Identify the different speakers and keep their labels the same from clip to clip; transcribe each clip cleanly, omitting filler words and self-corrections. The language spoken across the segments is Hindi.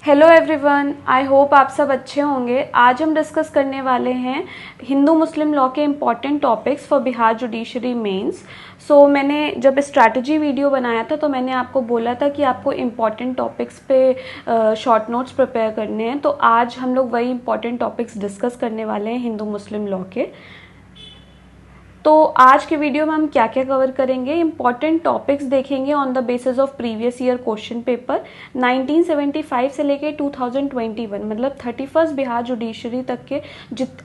Speaker 1: हेलो एवरीवन, आई होप आप सब अच्छे होंगे। आज हम डिस्कस करने वाले हैं हिंदू मुस्लिम लॉ के important topics for Bihar judiciary mains. मैंने जब स्ट्रैटेजी वीडियो बनाया था तो मैंने आपको बोला था कि आपको इम्पॉर्टेंट टॉपिक्स पे शॉर्ट नोट्स प्रिपेयर करने हैं। तो आज हम लोग वही इम्पॉर्टेंट टॉपिक्स डिस्कस करने वाले हैं हिंदू मुस्लिम लॉ के। तो आज के वीडियो में हम क्या क्या कवर करेंगे, इंपॉर्टेंट टॉपिक्स देखेंगे on the basis of previous year question paper 1975 से लेके 2021, मतलब 31 बिहार जुडिशरी तक के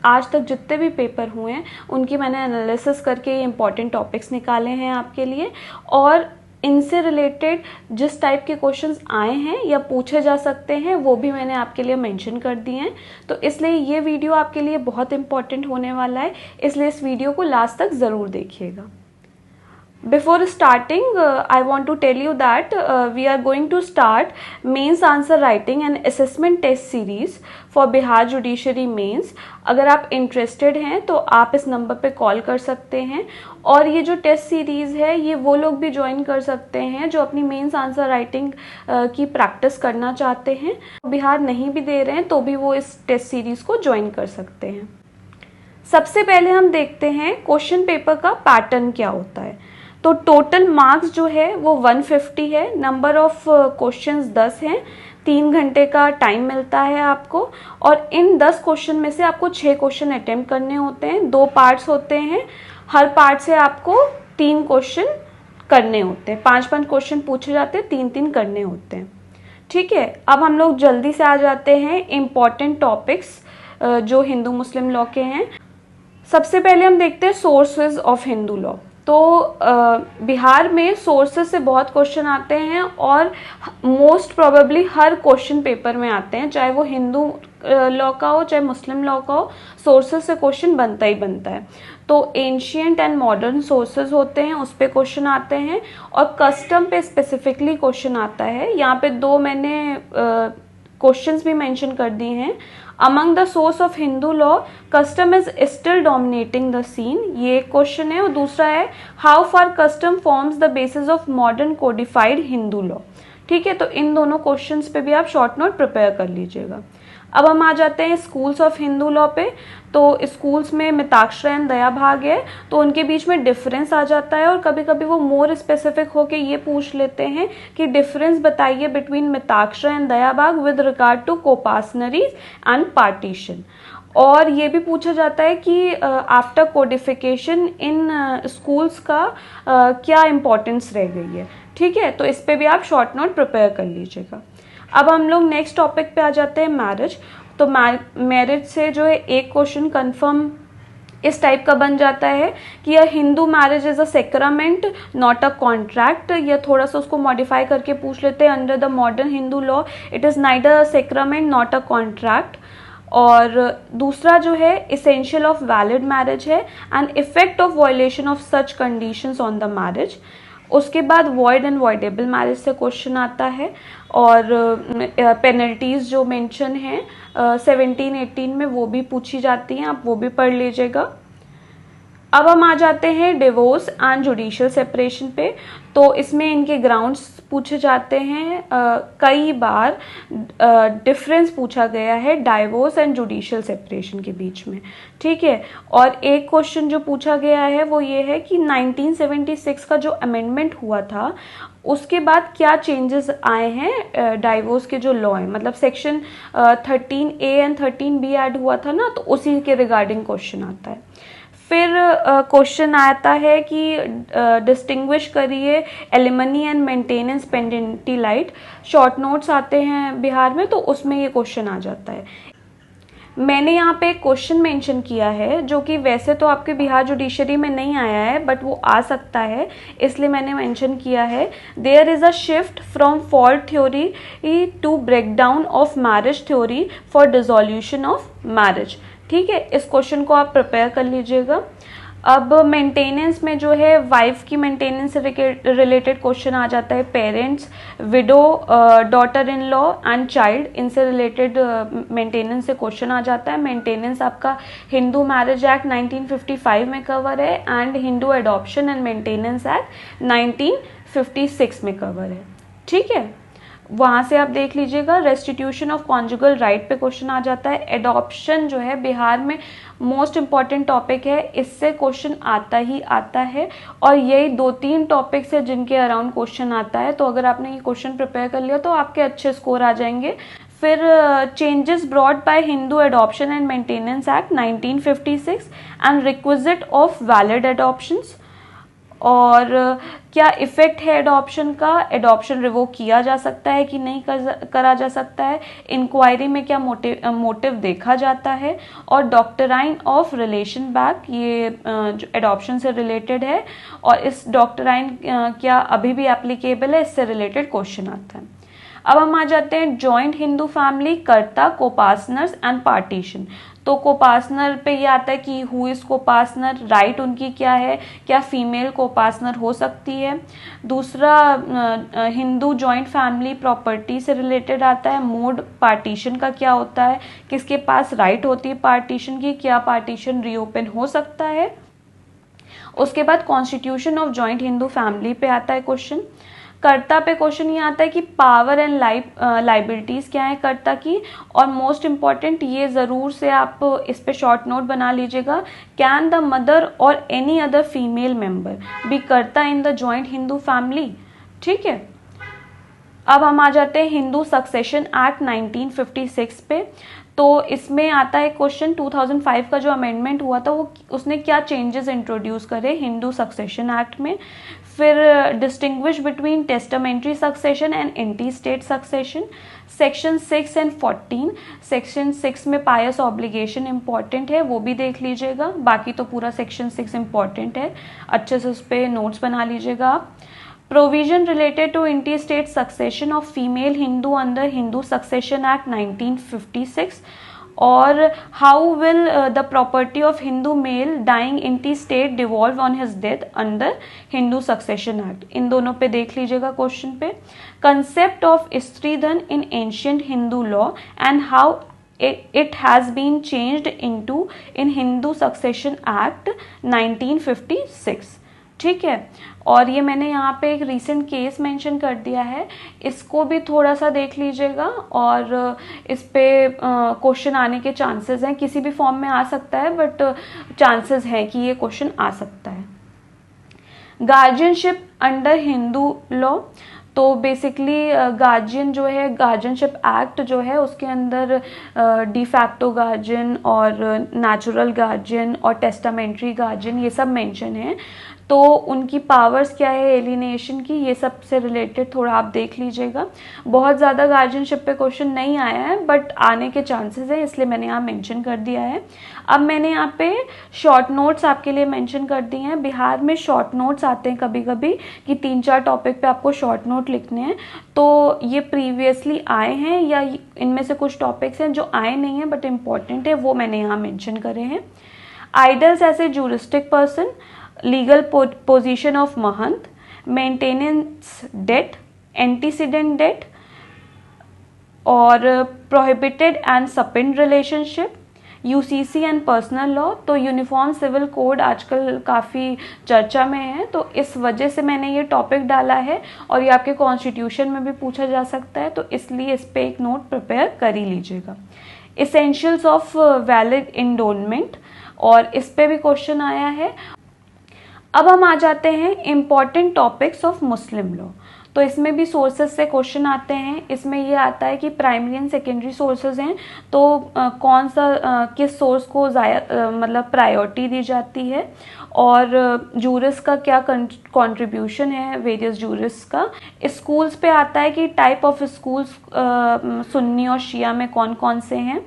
Speaker 1: आज तक जितने भी पेपर हुए हैं उनकी मैंने एनालिसिस करके इंपॉर्टेंट टॉपिक्स निकाले हैं आपके लिए। और इनसे रिलेटेड जिस टाइप के क्वेश्चंस आए हैं या पूछे जा सकते हैं वो भी मैंने आपके लिए मेंशन कर दिए हैं। तो इसलिए ये वीडियो आपके लिए बहुत इंपॉर्टेंट होने वाला है, इसलिए इस वीडियो को लास्ट तक ज़रूर देखिएगा। Before starting, I want to tell you that we are going to start mains answer writing and assessment test series for Bihar Judiciary Mains। अगर आप इंटरेस्टेड हैं तो आप इस नंबर पे कॉल कर सकते हैं। और ये जो टेस्ट सीरीज़ है ये वो लोग भी ज्वाइन कर सकते हैं जो अपनी मेंस आंसर राइटिंग की प्रैक्टिस करना चाहते हैं। बिहार नहीं भी दे रहे हैं तो भी वो इस टेस्ट सीरीज़ को ज्वाइन कर सकते हैं। सबसे पहले हम देखते हैं क्वेश्चन पेपर का पैटर्न क्या होता है। तो टोटल मार्क्स जो है वो 150 है, नंबर ऑफ क्वेश्चंस 10 हैं, 3 घंटे का टाइम मिलता है आपको। और इन 10 क्वेश्चन में से आपको 6 क्वेश्चन अटेम्प्ट करने होते हैं। 2 पार्ट्स होते हैं, हर पार्ट से आपको 3 क्वेश्चन करने होते हैं। 5-5 क्वेश्चन पूछे जाते हैं, 3-3 करने होते हैं। ठीक है, अब हम लोग जल्दी से आ जाते हैं इम्पॉर्टेंट टॉपिक्स जो हिंदू मुस्लिम लॉ के हैं। सबसे पहले हम देखते हैं सोर्सेज ऑफ हिंदू लॉ। तो बिहार में सोर्सेज से बहुत क्वेश्चन आते हैं और मोस्ट प्रोबेबली हर क्वेश्चन पेपर में आते हैं, चाहे वो हिंदू लॉ का हो चाहे मुस्लिम लॉ का हो, सोर्सेज से क्वेश्चन बनता ही बनता है। तो एंशियंट एंड मॉडर्न सोर्सेज होते हैं, उस पर क्वेश्चन आते हैं। और कस्टम पे स्पेसिफिकली क्वेश्चन आता है। यहाँ पे 2 मैंने क्वेश्चंस भी मेंशन कर दिए हैं। Among the source of Hindu law custom is still dominating the scene, ये एक क्वेश्चन है। और दूसरा है how far custom forms the basis of modern codified Hindu law. ठीक है, तो इन दोनों क्वेश्चंस पे भी आप शॉर्ट नोट प्रिपेयर कर लीजिएगा। अब हम आ जाते हैं स्कूल्स ऑफ हिंदू लॉ पे। तो स्कूल्स में मिताक्षरा एंड दया भाग है, तो उनके बीच में डिफरेंस आ जाता है। और कभी कभी वो मोर स्पेसिफिक होके ये पूछ लेते हैं कि डिफरेंस बताइए between Mitakshara and Daya Bhaga with regard to coparcenaries and partition. और ये भी पूछा जाता है कि आफ्टर कोडिफिकेशन इन स्कूल्स का क्या इम्पोर्टेंस रह गई है। ठीक है, तो इस पे भी आप शॉर्ट नोट प्रिपेयर कर लीजिएगा। अब हम लोग नेक्स्ट टॉपिक पे आ जाते हैं मैरिज। तो मैरिज से जो है एक क्वेश्चन कंफर्म इस टाइप का बन जाता है कि यह Hindu marriage is a sacrament not a contract, या थोड़ा सा उसको मॉडिफाई करके पूछ लेते हैं under the modern Hindu law it is neither sacrament not a contract. और दूसरा जो है इसेंशियल ऑफ वैलिड मैरिज है and effect of violation of such conditions on the marriage. उसके बाद वॉइड एंड वॉइडेबल मैरिज से क्वेश्चन आता है। और पेनल्टीज जो मेंशन हैं 17-18 में वो भी पूछी जाती हैं, आप वो भी पढ़ लीजिएगा। अब हम आ जाते हैं डिवोर्स एंड जुडिशियल सेपरेशन पे। तो इसमें इनके ग्राउंड्स पूछे जाते हैं। कई बार डिफरेंस पूछा गया है डाइवोर्स एंड जुडिशियल सेपरेशन के बीच में। ठीक है, और एक क्वेश्चन जो पूछा गया है वो ये है कि 1976 का जो अमेंडमेंट हुआ था उसके बाद क्या चेंजेस आए हैं डाइवोर्स के जो लॉ है, मतलब section 13A and 13B add हुआ था ना, तो उसी के रिगार्डिंग क्वेश्चन आता है। फिर क्वेश्चन आता है कि डिस्टिंग्विश करिए alimony and maintenance pendente lite. Short notes आते हैं बिहार में तो उसमें ये क्वेश्चन आ जाता है। मैंने यहाँ पे एक क्वेश्चन मेंशन किया है जो कि वैसे तो आपके बिहार जुडिशरी में नहीं आया है बट वो आ सकता है, इसलिए मैंने मेंशन किया है। There is a shift from fault theory to breakdown of marriage theory for dissolution of marriage. ठीक है, इस क्वेश्चन को आप प्रिपेयर कर लीजिएगा। अब मेंटेनेंस में जो है वाइफ की मेंटेनेंस से रिलेटेड क्वेश्चन आ जाता है। Parents, window, daughter in law and child, इनसे रिलेटेड मेंटेनेंस से क्वेश्चन आ जाता है। मेंटेनेंस आपका हिंदू मैरिज एक्ट 1955 में कवर है and Hindu adoption and maintenance act 1956 में कवर है। ठीक है, वहाँ से आप देख लीजिएगा। रेस्टिट्यूशन ऑफ कॉन्जुगल राइट पे क्वेश्चन आ जाता है। एडॉप्शन जो है बिहार में मोस्ट इम्पॉर्टेंट टॉपिक है, इससे क्वेश्चन आता ही आता है, और यही 2-3 टॉपिक्स है जिनके अराउंड क्वेश्चन आता है। तो अगर आपने ये क्वेश्चन प्रिपेयर कर लिया तो आपके अच्छे स्कोर आ जाएंगे। फिर changes brought by Hindu adoption and maintenance act 1956 and requisite of valid adoptions, और क्या इफेक्ट है एडॉप्शन का, एडॉप्शन रिवोक किया जा सकता है कि नहीं करा जा सकता है, इंक्वायरी में क्या मोटिव देखा जाता है, और डॉक्टराइन ऑफ रिलेशन बैक, ये जो एडॉप्शन से रिलेटेड है, और इस डॉक्टराइन क्या अभी भी एप्लीकेबल है, इससे रिलेटेड क्वेश्चन आता है। अब हम आ जाते हैं जॉइंट हिंदू फैमिली, कर्ता, कोपासनर्स एंड पार्टीशन। तो कोपासनर पे ये आता है कि हु इज कोपासनर, राइट उनकी क्या है, क्या फीमेल कोपासनर हो सकती है। दूसरा हिंदू जॉइंट फैमिली प्रॉपर्टी से रिलेटेड आता है। मोड पार्टीशन का क्या होता है, किसके पास राइट होती है पार्टीशन की, क्या पार्टीशन रीओपन हो सकता है। उसके बाद constitution of joint Hindu family पे आता है क्वेश्चन। कर्ता पे क्वेश्चन ये आता है कि पावर एंड लाइबिलिटीज क्या है कर्ता की, और मोस्ट इम्पॉर्टेंट ये जरूर से आप इस पे शॉर्ट नोट बना लीजिएगा, कैन द मदर और any other female member be karta in the joint Hindu family. ठीक है, अब हम आ जाते हैं हिंदू सक्सेशन एक्ट 1956 पे। तो इसमें आता है क्वेश्चन 2005 का जो अमेंडमेंट हुआ था वो उसने क्या चेंजेस इंट्रोड्यूस करे हिंदू सक्सेशन एक्ट में। फिर distinguish between testamentary succession and anti state succession. Section 6 and 14, section 6 में पायस ऑब्लिगेशन इंपॉर्टेंट है, वो भी देख लीजिएगा। बाकी तो पूरा सेक्शन 6 इंपॉर्टेंट है, अच्छे से उस पर नोट्स बना लीजिएगा आप। Provision related to interstate succession of female Hindu under Hindu Succession Act 1956, और how will the property of Hindu male dying interstate devolve on his death under Hindu Succession Act। इन दोनों पे देख लीजिएगा क्वेश्चन पे। Concept of stridhan in ancient Hindu law and how it has been changed into in Hindu Succession Act 1956। ठीक है, और ये मैंने यहाँ पे एक रीसेंट केस मेंशन कर दिया है, इसको भी थोड़ा सा देख लीजिएगा, और इस पे क्वेश्चन आने के चांसेस हैं, किसी भी फॉर्म में आ सकता है बट चांसेस हैं कि ये क्वेश्चन आ सकता है। गार्जियनशिप अंडर हिंदू लॉ, तो बेसिकली गार्जियन जो है, गार्जियनशिप एक्ट जो है उसके अंदर डिफैक्टो गार्जियन और नेचुरल गार्जियन और टेस्टामेंट्री गार्जियन ये सब मेंशन है। तो उनकी पावर्स क्या है एलिनेशन की, ये सब से रिलेटेड थोड़ा आप देख लीजिएगा। बहुत ज़्यादा गार्जियनशिप पे क्वेश्चन नहीं आया है बट आने के चांसेस हैं, इसलिए मैंने यहाँ मेंशन कर दिया है। अब मैंने यहाँ पे शॉर्ट नोट्स आपके लिए मेंशन कर दिए हैं। बिहार में शॉर्ट नोट्स आते हैं कभी कभी कि 3-4 टॉपिक पे आपको शॉर्ट नोट लिखने हैं, तो ये प्रीवियसली आए हैं या इनमें से कुछ टॉपिक्स हैं जो आए नहीं हैं बट इम्पॉर्टेंट है, वो मैंने यहाँ मेंशन करे हैं। Idols as a juristic person, legal position of mahant, maintenance debt, antecedent debt, और prohibited and sapinda relationship, UCC and personal law. तो यूनिफॉर्म सिविल कोड आजकल काफ़ी चर्चा में है, तो इस वजह से मैंने ये टॉपिक डाला है, और ये आपके कॉन्स्टिट्यूशन में भी पूछा जा सकता है, तो इसलिए इस पे एक नोट प्रिपेयर कर ही लीजिएगा। इसेंशियल्स ऑफ वैलिड इंडोलमेंट, और इस पे भी क्वेश्चन आया है। अब हम आ जाते हैं important topics of Muslim law, तो इसमें भी सोर्सेज से क्वेश्चन आते हैं। इसमें ये आता है कि प्राइमरी एंड सेकेंडरी सोर्सेज हैं, तो कौन सा किस सोर्स को मतलब प्रायोरिटी दी जाती है, और जूरिस का क्या कंट्रीब्यूशन है वेरियस जूरिस का। स्कूल्स पे आता है कि टाइप ऑफ स्कूल्स सुन्नी और शिया में कौन कौन से हैं,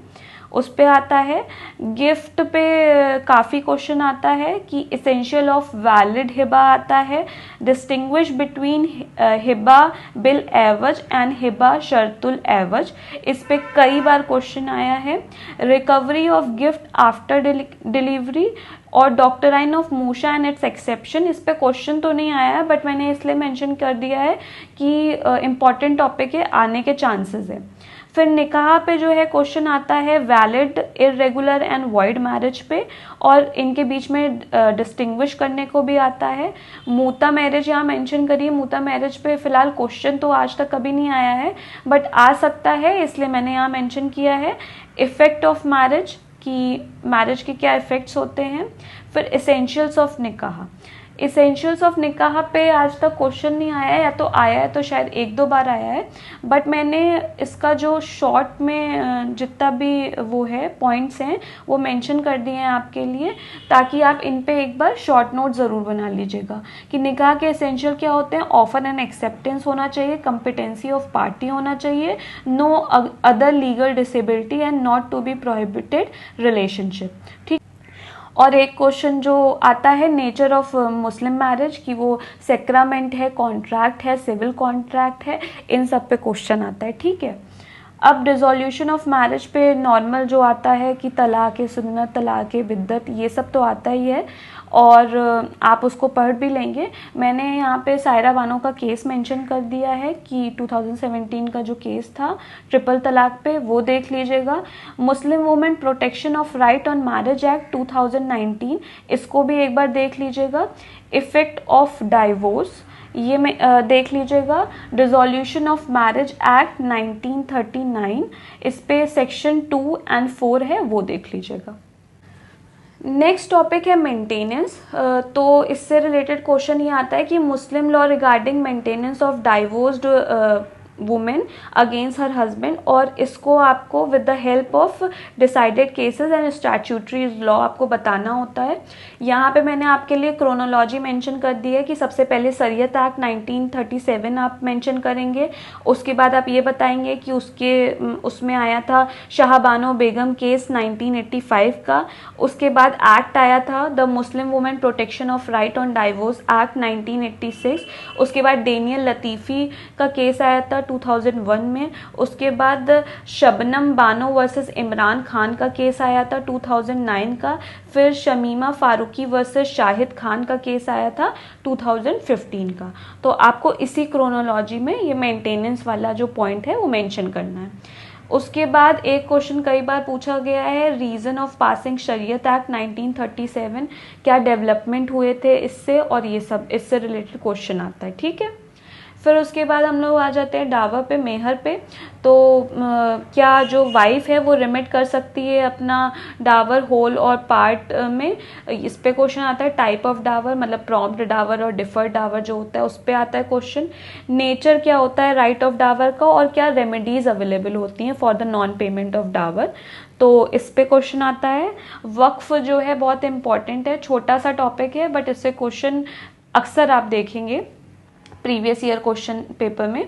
Speaker 1: उस पे आता है। गिफ्ट पे काफ़ी क्वेश्चन आता है कि इसेंशियल ऑफ वैलिड हिबा आता है। Distinguish between hiba bil ewaz and hiba shartul ewaz, इस पे कई बार क्वेश्चन आया है। Recovery of gift after delivery, और doctrine of musha and its exception, इस पे क्वेश्चन तो नहीं आया है बट मैंने इसलिए मेंशन कर दिया है कि इम्पॉर्टेंट टॉपिक है, आने के चांसेस है। फिर निकाह पे जो है क्वेश्चन आता है valid, irregular and void marriage पे, और इनके बीच में डिस्टिंग्विश करने को भी आता है। मूता मैरिज यहाँ मेंशन करिए, मूता मैरिज पे फिलहाल क्वेश्चन तो आज तक कभी नहीं आया है, बट आ सकता है, इसलिए मैंने यहाँ मेंशन किया है। इफेक्ट ऑफ मैरिज, कि मैरिज के क्या इफेक्ट्स होते हैं। फिर एसेंशियल्स ऑफ निकाह, इसेंशियल्स ऑफ निकाह पे आज तक क्वेश्चन नहीं आया है, या तो आया है तो शायद एक दो बार आया है, बट मैंने इसका जो शॉर्ट में जितना भी वो है पॉइंट्स हैं वो मेंशन कर दिए हैं आपके लिए, ताकि आप इन पे एक बार शॉर्ट नोट ज़रूर बना लीजिएगा कि निकाह के एसेंशियल क्या होते हैं। ऑफर एंड एक्सेप्टेंस होना चाहिए, कंपिटेंसी ऑफ पार्टी होना चाहिए, no other legal disability and not to be prohibited relationship. ठीक। और एक क्वेश्चन जो आता है नेचर ऑफ मुस्लिम मैरिज, कि वो सेक्रामेंट है, कॉन्ट्रैक्ट है, सिविल कॉन्ट्रैक्ट है, इन सब पे क्वेश्चन आता है। ठीक है। अब डिसोल्यूशन ऑफ मैरिज पे नॉर्मल जो आता है कि तलाक सुन्नत, तलाक बिद्दत, ये सब तो आता ही है, और आप उसको पढ़ भी लेंगे। मैंने यहाँ पे सायरा बानो का केस मेंशन कर दिया है कि 2017 का जो केस था ट्रिपल तलाक पे, वो देख लीजिएगा। Muslim women protection of right on marriage act 2019, इसको भी एक बार देख लीजिएगा। इफेक्ट ऑफ डाइवोर्स, ये में देख लीजिएगा। डिसोल्यूशन ऑफ मैरिज एक्ट 1939, इस पे सेक्शन 2 एंड 4 है, वो देख लीजिएगा। नेक्स्ट टॉपिक है मेंटेनेंस। तो इससे रिलेटेड क्वेश्चन ये आता है कि मुस्लिम law regarding maintenance of divorced women against her husband, और इसको आपको with the help of decided cases and statutory law आपको बताना होता है। यहाँ पे मैंने आपके लिए क्रोनोलॉजी मेंशन कर दी है कि सबसे पहले शरीयत एक्ट 1937 आप मेंशन करेंगे, उसके बाद आप ये बताएंगे कि उसमें आया था शाहबानो बेगम केस 1985 का, उसके बाद एक्ट आया था the Muslim women protection of right on divorce act 1986, उसके बाद डेनियल लतीफ़ी का केस आया था 2001 में, उसके बाद शबनम बानो वर्सेस इमरान खान का केस आया था 2009 का, फिर शमीमा फारूकी वर्सेस शाहिद खान का केस आया था 2015 का। तो आपको इसी क्रोनोलॉजी में ये मेंटेनेंस वाला जो पॉइंट है वो मेंशन करना है। उसके बाद एक क्वेश्चन कई बार पूछा गया है, रीजन ऑफ पासिंग शरीयत एक्ट 1937, क्या डेवलपमेंट हुए थे इससे, और ये सब इससे रिलेटेड क्वेश्चन आता है। ठीक है। फिर उसके बाद हम लोग आ जाते हैं डावर पे, मेहर पे। तो क्या जो वाइफ है वो रिमिट कर सकती है अपना डावर होल और पार्ट में, इस पे क्वेश्चन आता है। टाइप ऑफ डावर, मतलब प्रॉम्प्ट डावर और डिफर्ड डावर जो होता है उस पे आता है क्वेश्चन। नेचर क्या होता है राइट ऑफ डावर का, और क्या रेमेडीज अवेलेबल होती हैं for the non payment of dower, तो इस पे क्वेश्चन आता है। वक्फ जो है बहुत इंपॉर्टेंट है, छोटा सा टॉपिक है, बट इससे क्वेश्चन अक्सर आप देखेंगे प्रीवियस ईयर क्वेश्चन पेपर में।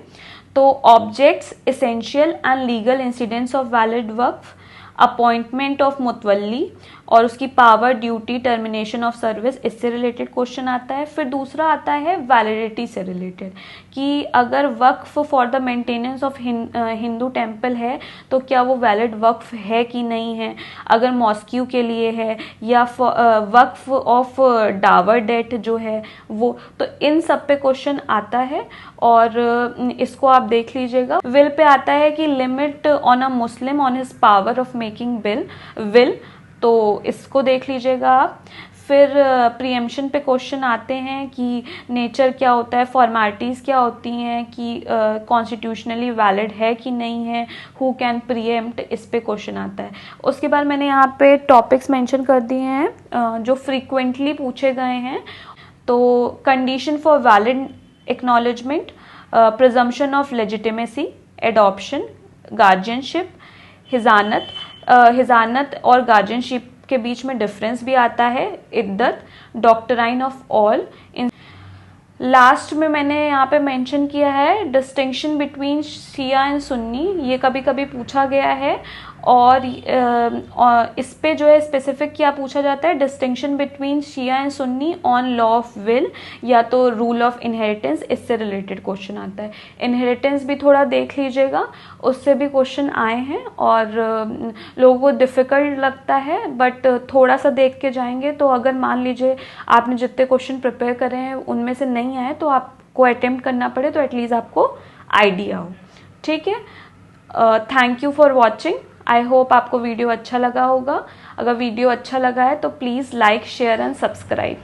Speaker 1: तो objects, essential and legal incidents of valid waqf, appointment of mutawalli और उसकी power, duty, termination of service, इससे रिलेटेड क्वेश्चन आता है। फिर दूसरा आता है वैलिडिटी से रिलेटेड, कि अगर waqf for the maintenance of Hindu temple है तो क्या वो वैलिड वक्फ है कि नहीं है, अगर मॉस्क्यू के लिए है, या वक्फ ऑफ डावर डेट जो है वो, तो इन सब पे क्वेश्चन आता है, और इसको आप देख लीजिएगा। विल पे आता है कि limit on a Muslim on his power of making will, तो इसको देख लीजिएगा आप। फिर प्रीएम्पशन पे क्वेश्चन आते हैं कि नेचर क्या होता है, फॉर्मेलिटीज़ क्या होती हैं, कि कॉन्स्टिट्यूशनली वैलिड है कि नहीं है, हु कैन प्रीएम्प्ट, इस पे क्वेश्चन आता है। उसके बाद मैंने यहाँ पे टॉपिक्स मेंशन कर दिए हैं जो फ्रीक्वेंटली पूछे गए हैं। तो condition for valid acknowledgement, presumption of legitimacy, adoption, guardianship, hizanat और गार्जियनशिप के बीच में डिफरेंस भी आता है, iddat, doctrine of aul. Last में मैंने यहाँ पे मेंशन किया है distinction between Shia and Sunni, ये कभी कभी पूछा गया है, और इस पे जो है स्पेसिफिक क्या पूछा जाता है, distinction between Shia and Sunni on law of will या तो रूल ऑफ इनहेरिटेंस, इससे रिलेटेड क्वेश्चन आता है। इनहेरिटेंस भी थोड़ा देख लीजिएगा, उससे भी क्वेश्चन आए हैं, और लोगों को डिफ़िकल्ट लगता है, बट थोड़ा सा देख के जाएंगे तो अगर मान लीजिए आपने जितने क्वेश्चन प्रिपेयर करे हैं उनमें से नहीं आए तो आपको अटेम्प्ट करना पड़े तो एटलीस्ट आपको आइडिया हो। ठीक है। Thank you for watching. I hope आपको वीडियो अच्छा लगा होगा। अगर वीडियो अच्छा लगा है तो please like, share and subscribe.